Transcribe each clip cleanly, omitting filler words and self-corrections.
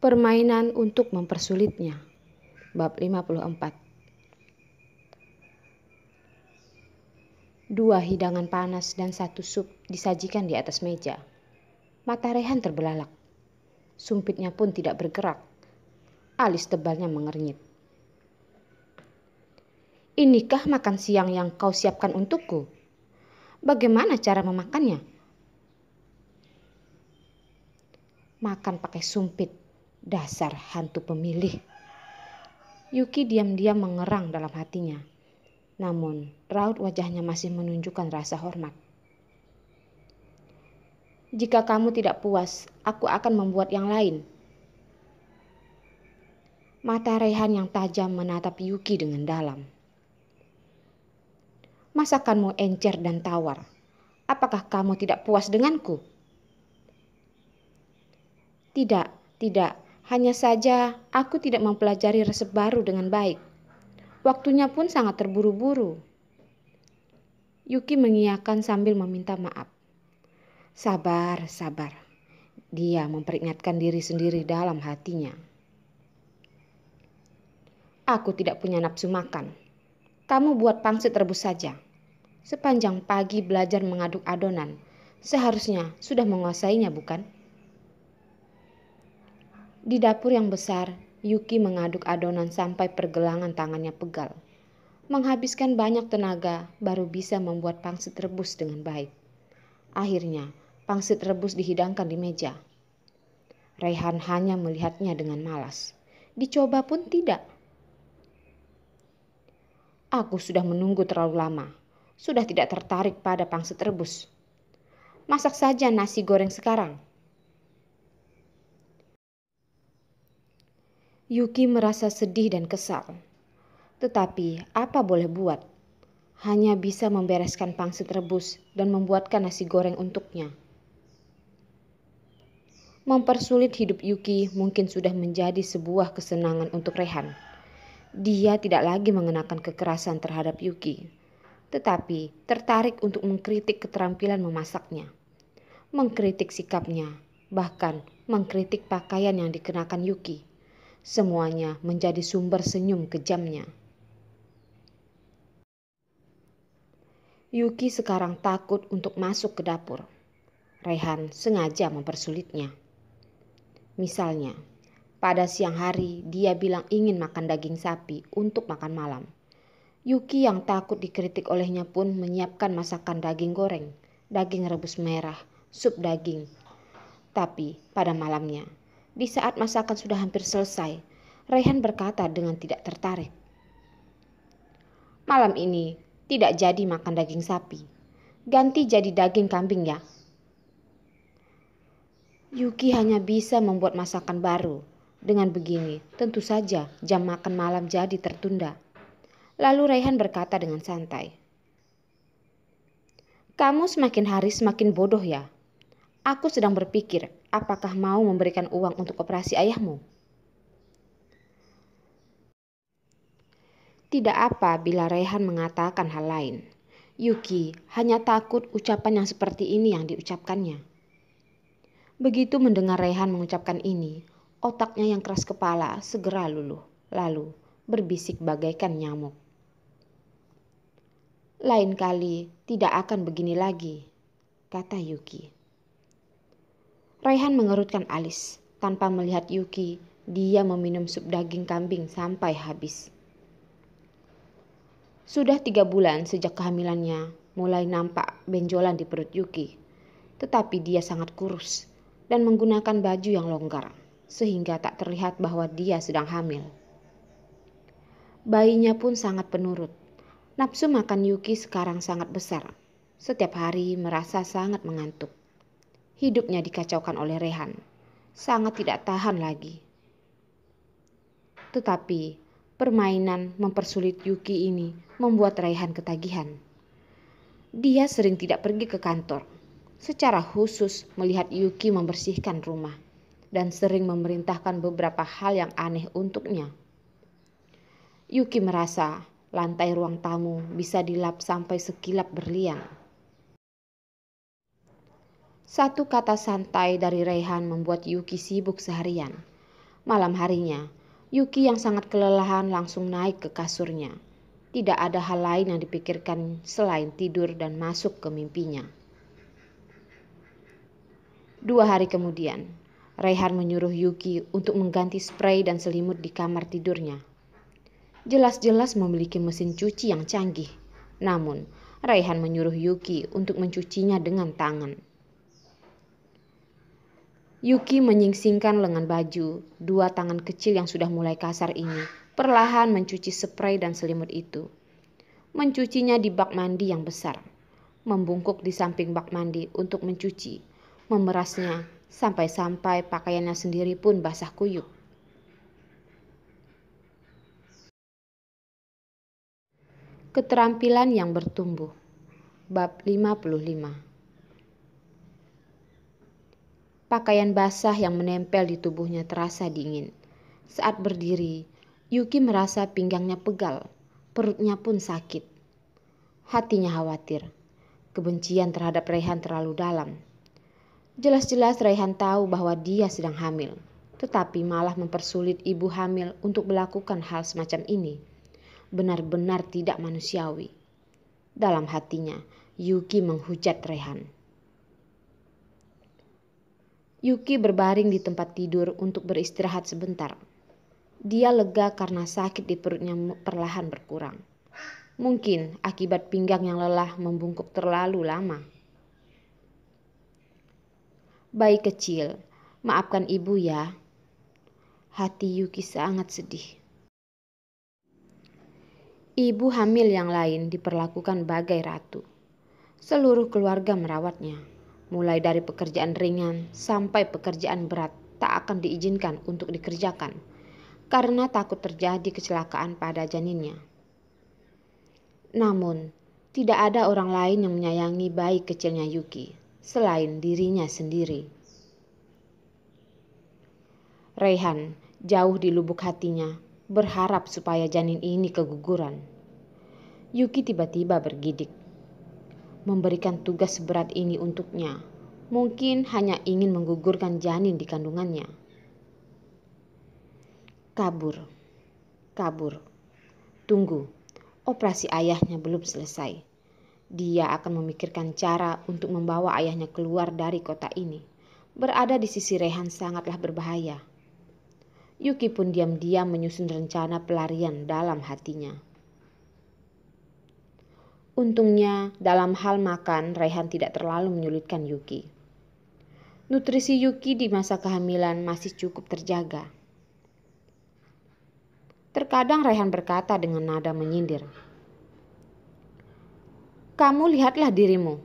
Permainan untuk mempersulitnya. Bab 54. Dua hidangan panas dan satu sup disajikan di atas meja. Mata Rehan terbelalak. Sumpitnya pun tidak bergerak. Alis tebalnya mengernyit. Inikah makan siang yang kau siapkan untukku? Bagaimana cara memakannya? Makan pakai sumpit. Dasar hantu pemilih. Yuki diam-diam mengerang dalam hatinya. Namun, raut wajahnya masih menunjukkan rasa hormat. Jika kamu tidak puas, aku akan membuat yang lain. Mata Rehan yang tajam menatap Yuki dengan dalam. Masakanmu encer dan tawar. Apakah kamu tidak puas denganku? Tidak. Hanya saja aku tidak mempelajari resep baru dengan baik. Waktunya pun sangat terburu-buru. Yuki mengiyakan sambil meminta maaf. Sabar. Dia memperingatkan diri sendiri dalam hatinya. Aku tidak punya nafsu makan. Kamu buat pangsit rebus saja. Sepanjang pagi belajar mengaduk adonan. Seharusnya sudah menguasainya, bukan? Di dapur yang besar, Yuki mengaduk adonan sampai pergelangan tangannya pegal. Menghabiskan banyak tenaga baru bisa membuat pangsit rebus dengan baik. Akhirnya, pangsit rebus dihidangkan di meja. Rehan hanya melihatnya dengan malas. Dicoba pun tidak. Aku sudah menunggu terlalu lama. Sudah tidak tertarik pada pangsit rebus. Masak saja nasi goreng sekarang. Yuki merasa sedih dan kesal. Tetapi apa boleh buat? Hanya bisa membereskan pangsit rebus dan membuatkan nasi goreng untuknya. Mempersulit hidup Yuki mungkin sudah menjadi sebuah kesenangan untuk Rehan. Dia tidak lagi mengenakan kekerasan terhadap Yuki, tetapi tertarik untuk mengkritik keterampilan memasaknya, mengkritik sikapnya, bahkan mengkritik pakaian yang dikenakan Yuki. Semuanya menjadi sumber senyum kejamnya. Yuki sekarang takut untuk masuk ke dapur. Rehan sengaja mempersulitnya. Misalnya, pada siang hari dia bilang ingin makan daging sapi untuk makan malam. Yuki yang takut dikritik olehnya pun menyiapkan masakan daging goreng, daging rebus merah, sup daging. Tapi pada malamnya, di saat masakan sudah hampir selesai, Rehan berkata dengan tidak tertarik. Malam ini tidak jadi makan daging sapi. Ganti jadi daging kambing ya. Yuki hanya bisa membuat masakan baru. Dengan begini, tentu saja jam makan malam jadi tertunda. Lalu Rehan berkata dengan santai. Kamu semakin hari semakin bodoh ya. Aku sedang berpikir, apakah mau memberikan uang untuk operasi ayahmu? Tidak apa bila Rehan mengatakan hal lain. Yuki hanya takut ucapan yang seperti ini yang diucapkannya. Begitu mendengar Rehan mengucapkan ini, otaknya yang keras kepala segera luluh, lalu berbisik bagaikan nyamuk. Lain kali tidak akan begini lagi, kata Yuki. Rehan mengerutkan alis. Tanpa melihat Yuki, dia meminum sup daging kambing sampai habis. Sudah 3 bulan sejak kehamilannya, mulai nampak benjolan di perut Yuki. Tetapi dia sangat kurus dan menggunakan baju yang longgar, sehingga tak terlihat bahwa dia sedang hamil. Bayinya pun sangat penurut. Nafsu makan Yuki sekarang sangat besar. Setiap hari merasa sangat mengantuk. Hidupnya dikacaukan oleh Rehan. Sangat tidak tahan lagi. Tetapi permainan mempersulit Yuki ini membuat Rehan ketagihan. Dia sering tidak pergi ke kantor. Secara khusus melihat Yuki membersihkan rumah. Dan sering memerintahkan beberapa hal yang aneh untuknya. Yuki merasa lantai ruang tamu bisa dilap sampai sekilap berlian. Satu kata santai dari Rehan membuat Yuki sibuk seharian. Malam harinya, Yuki yang sangat kelelahan langsung naik ke kasurnya. Tidak ada hal lain yang dipikirkan selain tidur dan masuk ke mimpinya. 2 hari kemudian, Raihan menyuruh Yuki untuk mengganti spray dan selimut di kamar tidurnya. Jelas-jelas memiliki mesin cuci yang canggih, namun Raihan menyuruh Yuki untuk mencucinya dengan tangan. Yuki menyingsingkan lengan baju, 2 tangan kecil yang sudah mulai kasar ini perlahan mencuci spray dan selimut itu. Mencucinya di bak mandi yang besar, membungkuk di samping bak mandi untuk mencuci, memerasnya sampai-sampai pakaiannya sendiri pun basah kuyup. Keterampilan yang bertumbuh. Bab 55. Pakaian basah yang menempel di tubuhnya terasa dingin. Saat berdiri, Yuki merasa pinggangnya pegal, perutnya pun sakit. Hatinya khawatir. Kebencian terhadap Raihan terlalu dalam. Jelas-jelas Raihan tahu bahwa dia sedang hamil, tetapi malah mempersulit ibu hamil untuk melakukan hal semacam ini. Benar-benar tidak manusiawi. Dalam hatinya, Yuki menghujat Raihan. Yuki berbaring di tempat tidur untuk beristirahat sebentar. Dia lega karena sakit di perutnya perlahan berkurang. Mungkin akibat pinggang yang lelah membungkuk terlalu lama. Bayi kecil, maafkan ibu ya. Hati Yuki sangat sedih. Ibu hamil yang lain diperlakukan bagai ratu. Seluruh keluarga merawatnya. Mulai dari pekerjaan ringan sampai pekerjaan berat tak akan diizinkan untuk dikerjakan karena takut terjadi kecelakaan pada janinnya. Namun, tidak ada orang lain yang menyayangi bayi kecilnya Yuki selain dirinya sendiri. Raihan jauh di lubuk hatinya berharap supaya janin ini keguguran. Yuki tiba-tiba bergidik. Memberikan tugas seberat ini untuknya, mungkin hanya ingin menggugurkan janin di kandungannya. Kabur. Tunggu, operasi ayahnya belum selesai. Dia akan memikirkan cara untuk membawa ayahnya keluar dari kota ini. Berada di sisi Raihan sangatlah berbahaya. Yuki pun diam-diam menyusun rencana pelarian dalam hatinya. Untungnya dalam hal makan Raihan tidak terlalu menyulitkan Yuki. Nutrisi Yuki di masa kehamilan masih cukup terjaga. Terkadang Raihan berkata dengan nada menyindir, "Kamu lihatlah dirimu.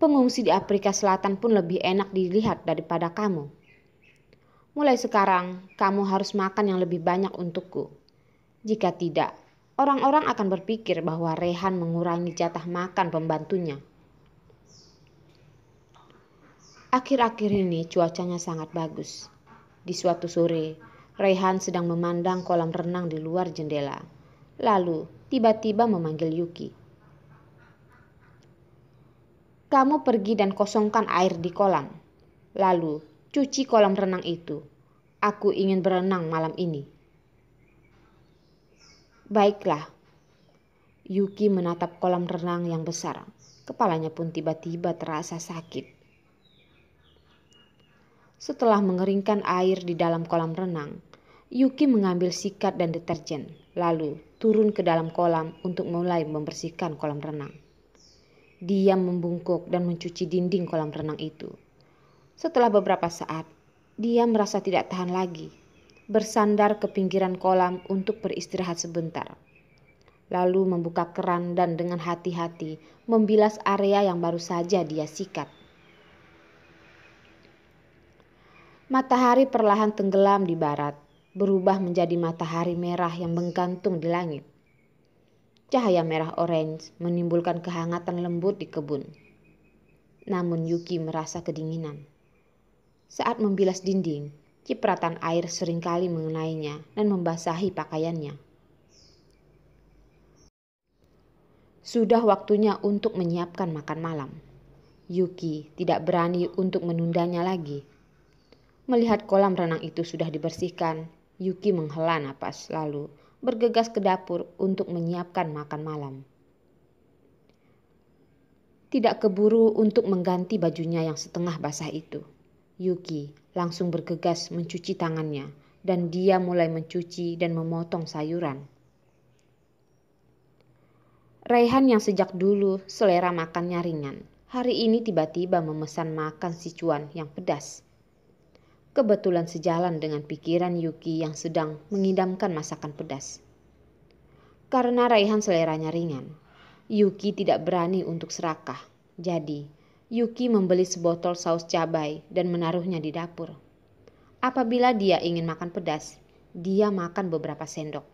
Pengungsi di Afrika Selatan pun lebih enak dilihat daripada kamu. Mulai sekarang kamu harus makan yang lebih banyak untukku. Jika tidak, orang-orang akan berpikir bahwa Raihan mengurangi jatah makan pembantunya." Akhir-akhir ini cuacanya sangat bagus. Di suatu sore, Raihan sedang memandang kolam renang di luar jendela. Lalu tiba-tiba memanggil Yuki. "Kamu pergi dan kosongkan air di kolam. Lalu cuci kolam renang itu. Aku ingin berenang malam ini." "Baiklah." Yuki menatap kolam renang yang besar. Kepalanya pun tiba-tiba terasa sakit. Setelah mengeringkan air di dalam kolam renang, Yuki mengambil sikat dan deterjen, lalu turun ke dalam kolam untuk mulai membersihkan kolam renang. Dia membungkuk dan mencuci dinding kolam renang itu. Setelah beberapa saat, dia merasa tidak tahan lagi, bersandar ke pinggiran kolam untuk beristirahat sebentar. Lalu membuka keran dan dengan hati-hati membilas area yang baru saja dia sikat. Matahari perlahan tenggelam di barat, berubah menjadi matahari merah yang menggantung di langit. Cahaya merah orange menimbulkan kehangatan lembut di kebun. Namun Yuki merasa kedinginan. Saat membilas dinding, cipratan air seringkali mengenainya dan membasahi pakaiannya. Sudah waktunya untuk menyiapkan makan malam. Yuki tidak berani untuk menundanya lagi. Melihat kolam renang itu sudah dibersihkan, Yuki menghela napas lalu bergegas ke dapur untuk menyiapkan makan malam. Tidak keburu untuk mengganti bajunya yang setengah basah itu. Yuki langsung bergegas mencuci tangannya dan dia mulai mencuci dan memotong sayuran. Raihan yang sejak dulu selera makannya ringan, hari ini tiba-tiba memesan makan Sichuan yang pedas. Kebetulan sejalan dengan pikiran Yuki yang sedang mengidamkan masakan pedas. Karena Raihan seleranya ringan, Yuki tidak berani untuk serakah. Jadi, Yuki membeli sebotol saus cabai dan menaruhnya di dapur. Apabila dia ingin makan pedas, dia makan beberapa sendok.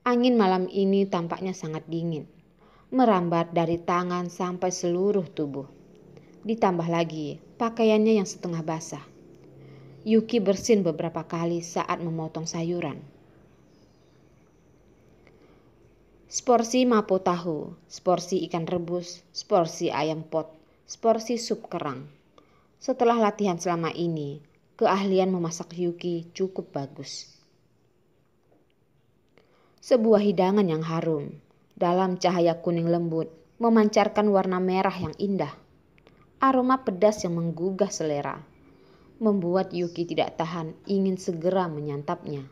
Angin malam ini tampaknya sangat dingin, merambat dari tangan sampai seluruh tubuh. Ditambah lagi pakaiannya yang setengah basah. Yuki bersin beberapa kali saat memotong sayuran. Seporsi mapo tahu, seporsi ikan rebus, seporsi ayam pot, seporsi sup kerang. Setelah latihan selama ini, keahlian memasak Yuki cukup bagus. Sebuah hidangan yang harum, dalam cahaya kuning lembut, memancarkan warna merah yang indah. Aroma pedas yang menggugah selera, membuat Yuki tidak tahan ingin segera menyantapnya.